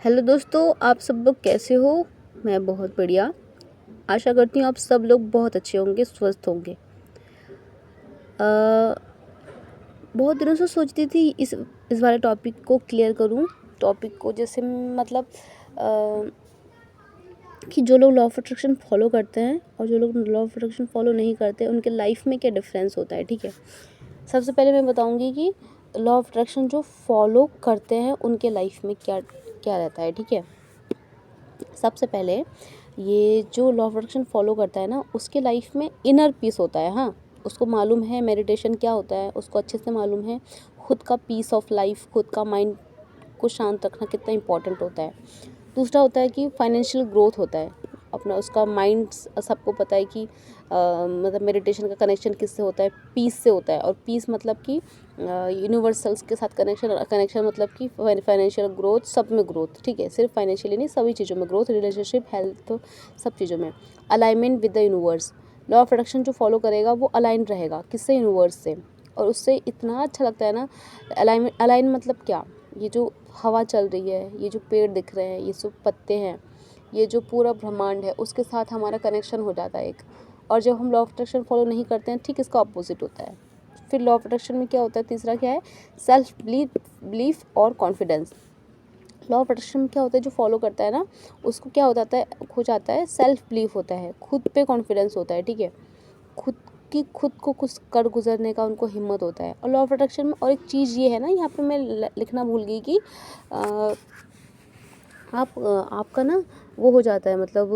Hello दोस्तों, आप सब लोग कैसे हो। मैं बहुत बढ़िया। आशा करती हूँ आप सब लोग बहुत अच्छे होंगे, स्वस्थ होंगे। बहुत दिनों से सोचती थी इस वाले टॉपिक को क्लियर करूँ। टॉपिक को जैसे मतलब कि जो लोग लॉ ऑफ अट्रैक्शन फॉलो करते हैं और जो लोग लॉ ऑफ अट्रैक्शन फॉलो नहीं करते, उनके लाइफ में क्या डिफरेंस होता है। ठीक है, सबसे पहले मैं बताऊंगी कि लॉ ऑफ अट्रैक्शन जो फॉलो करते हैं उनके लाइफ में क्या क्या रहता है। ठीक है, सबसे पहले ये जो लॉ ऑफ अट्रैक्शन फॉलो करता है ना, उसके लाइफ में इनर पीस होता है। हाँ, उसको मालूम है मेडिटेशन क्या होता है, उसको अच्छे से मालूम है खुद का पीस ऑफ लाइफ, खुद का माइंड को शांत रखना कितना इंपॉर्टेंट होता है। दूसरा होता है कि फाइनेंशियल ग्रोथ होता है अपना, उसका माइंड सबको पता है कि मतलब मेडिटेशन का कनेक्शन किससे होता है, पीस से होता है। और पीस मतलब कि यूनिवर्सल्स के साथ कनेक्शन मतलब कि फाइनेंशियल ग्रोथ, सब में ग्रोथ। ठीक है, सिर्फ फाइनेंशियली नहीं, सभी चीज़ों में ग्रोथ, रिलेशनशिप, हेल्थ, सब चीज़ों में। Alignment with the universe, law of attraction जो फॉलो करेगा वो अलाइन रहेगा किससे, यूनिवर्स से। और उससे इतना अच्छा लगता है ना। अलाइन मतलब क्या, ये जो हवा चल रही है, ये जो पेड़ दिख रहे हैं, ये सब पत्ते हैं, ये जो पूरा ब्रह्मांड है, उसके साथ हमारा कनेक्शन हो जाता है एक। और जब हम लॉ ऑफ अट्रैक्शन फॉलो नहीं करते हैं, ठीक इसका अपोजिट होता है। फिर लॉ ऑफ अट्रैक्शन में क्या होता है, तीसरा क्या है, सेल्फ बिलीफ और कॉन्फिडेंस। लॉ ऑफ अट्रैक्शन में क्या होता है, जो फॉलो करता है ना, उसको क्या हो जाता है, हो जाता है सेल्फ बिलीफ होता है, खुद पे कॉन्फिडेंस होता है। ठीक है, खुद को कुछ कर गुजरने का उनको हिम्मत होता है। और लॉ ऑफ अट्रैक्शन में और एक चीज़ ये है ना, यहाँ पे मैं लिखना भूल गई कि अ, आपका ना वो हो जाता है, मतलब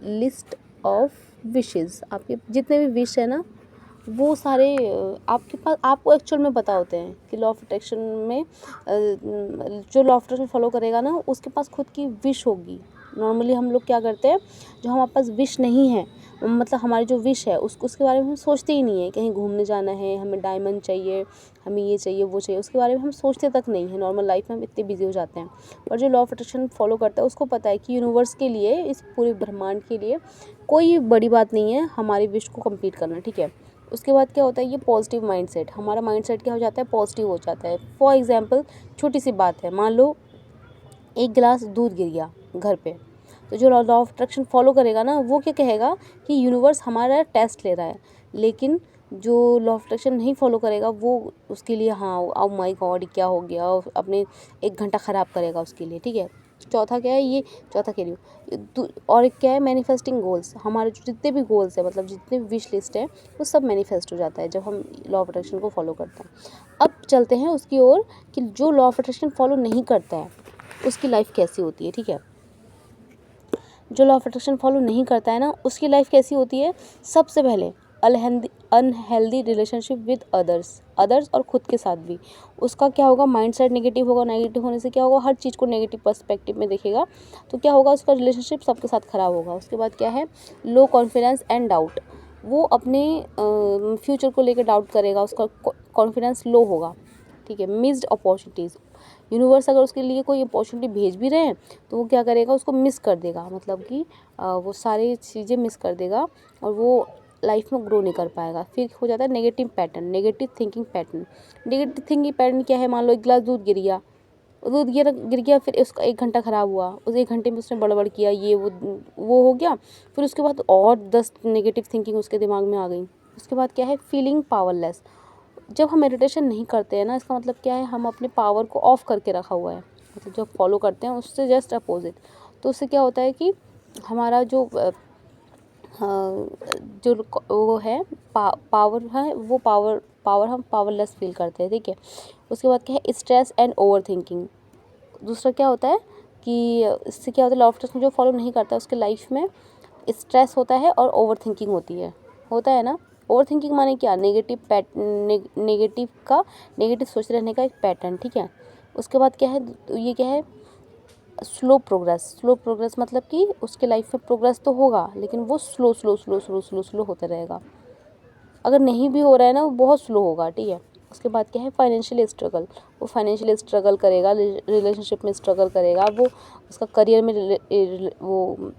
लिस्ट ऑफ विशेस, आपके जितने भी विश है ना, वो सारे आपके पास, आपको एक्चुअल में पता होते हैं कि लॉ ऑफ अट्रैक्शन में जो लॉ ऑफ अट्रैक्शन फॉलो करेगा ना, उसके पास खुद की विश होगी। नॉर्मली हम लोग क्या करते हैं, जो हमारे पास विश नहीं है, मतलब हमारी जो विश है उसके बारे में हम सोचते ही नहीं है। कहीं घूमने जाना है, हमें डायमंड चाहिए, हमें ये चाहिए वो चाहिए, उसके बारे में हम सोचते तक नहीं है। नॉर्मल लाइफ में हम इतने बिजी हो जाते हैं। पर जो लॉ ऑफ अट्रैक्शन फॉलो करता है, उसको पता है कि यूनिवर्स के लिए, इस पूरे ब्रह्मांड के लिए कोई बड़ी बात नहीं है हमारी विश को कंप्लीट करना। ठीक है, उसके बाद क्या होता है, ये पॉजिटिव माइंडसेट, हमारा माइंडसेट क्या हो जाता है, पॉजिटिव हो जाता है। फॉर एग्जांपल, छोटी सी बात है, मान लो एक गिलास दूध गिर गया घर पे, तो जो लॉ ऑफ अट्रैक्शन फॉलो करेगा ना, वो क्या कहेगा कि यूनिवर्स हमारा टेस्ट ले रहा है। लेकिन जो लॉ ऑफ अट्रैक्शन नहीं फॉलो करेगा, वो उसके लिए, हाँ ओ माय गॉड क्या हो गया, और अपने 1 घंटा ख़राब करेगा उसके लिए। ठीक है, चौथा क्या है, ये चौथा कह रही हूँ। और एक क्या है, मैनिफेस्टिंग गोल्स, हमारे जो जितने भी गोल्स है, मतलब जितने भी विश लिस्ट है, वो सब मैनिफेस्ट हो जाता है जब हम लॉ ऑफ अट्रैक्शन को फॉलो करते हैं। अब चलते हैं उसकी ओर कि जो लॉ ऑफ अट्रैक्शन फॉलो नहीं करता है उसकी लाइफ कैसी होती है। ठीक है, जो लॉ ऑफ अट्रैक्शन फॉलो नहीं करता है ना, उसकी लाइफ कैसी होती है। सबसे पहले अनहेल्दी रिलेशनशिप विद अदर्स और खुद के साथ भी। उसका क्या होगा, माइंडसेट नेगेटिव होगा। नेगेटिव होने से क्या होगा, हर चीज़ को नेगेटिव पर्सपेक्टिव में देखेगा, तो क्या होगा, उसका रिलेशनशिप सबके साथ खराब होगा। उसके बाद क्या है, लो कॉन्फिडेंस एंड डाउट, वो अपने फ्यूचर को लेकर डाउट करेगा, उसका कॉन्फिडेंस लो होगा। ठीक है, मिस्ड अपॉर्चुनिटीज़, यूनिवर्स अगर उसके लिए कोई अपॉर्चुनिटी भेज भी रहे हैं, तो वो क्या करेगा, उसको मिस कर देगा, मतलब कि वो सारी चीज़ें मिस कर देगा और वो लाइफ में ग्रो नहीं कर पाएगा। फिर हो जाता है negative pattern, negative thinking pattern. Negative thinking pattern क्या है, मान लो एक गिलास दूध गिर गया, फिर उसका 1 घंटा ख़राब हुआ, उस 1 घंटे में उसने बड़बड़ किया, ये वो हो गया। फिर उसके बाद और 10 नेगेटिव थिंकिंग उसके दिमाग में आ गई। उसके बाद क्या है, फीलिंग पावरलेस। जब हम मेडिटेशन नहीं करते हैं ना, इसका मतलब क्या है, हम अपने पावर को ऑफ करके रखा हुआ है। मतलब जब फॉलो करते हैं उससे जस्ट अपोजिट। तो उससे क्या होता है कि हमारा जो वो है, पावर है, वो पावर हम पावरलेस फील करते हैं। ठीक है, उसके बाद क्या है, स्ट्रेस एंड ओवर थिंकिंग। दूसरा क्या होता है कि इससे क्या होता है, लॉ ऑफ अट्रैक्शन जो फॉलो नहीं करता है उसके लाइफ में स्ट्रेस होता है और ओवर थिंकिंग होता है ना। ओवर थिंकिंग माने क्या, नेगेटिव सोचते रहने का एक पैटर्न। ठीक है, उसके बाद क्या है, ये क्या है, स्लो प्रोग्रेस मतलब कि उसके लाइफ में प्रोग्रेस तो होगा, लेकिन वो स्लो होता रहेगा। अगर नहीं भी हो रहा है ना, वो बहुत स्लो होगा। ठीक है, उसके बाद क्या है, फाइनेंशियल स्ट्रगल, वो फाइनेंशियल स्ट्रगल करेगा, रिलेशनशिप में स्ट्रगल करेगा, वो उसका करियर में वो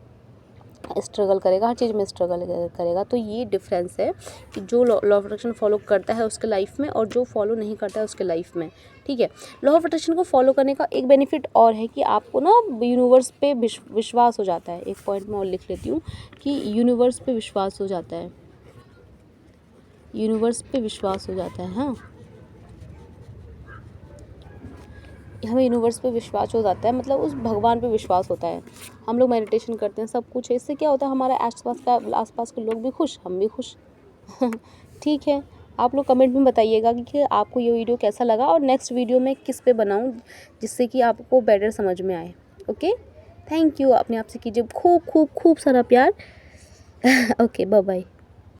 स्ट्रगल करेगा, हर चीज़ में स्ट्रगल करेगा। तो ये डिफरेंस है कि जो लॉ ऑफ अट्रैक्शन फॉलो करता है उसके लाइफ में और जो फॉलो नहीं करता है उसके लाइफ में, ठीक है। लॉ ऑफ अट्रैक्शन को फॉलो करने का एक बेनिफिट और है कि आपको ना यूनिवर्स पे विश्वास हो जाता है। एक पॉइंट मैं और लिख लेती हूँ कि यूनिवर्स पे विश्वास हो जाता है, यूनिवर्स पे विश्वास हो जाता है। हाँ, हमें यूनिवर्स पे विश्वास हो जाता है, मतलब उस भगवान पे विश्वास होता है। हम लोग मेडिटेशन करते हैं, सब कुछ है, इससे क्या होता है हमारा आसपास के लोग भी खुश, हम भी खुश। ठीक है, आप लोग कमेंट में बताइएगा कि आपको ये वीडियो कैसा लगा और नेक्स्ट वीडियो में किस पे बनाऊं जिससे कि आपको बेटर समझ में आए। Okay, thank you. अपने आप से कीजिए खूब खूब खूब सारा प्यार। Okay, bye bye.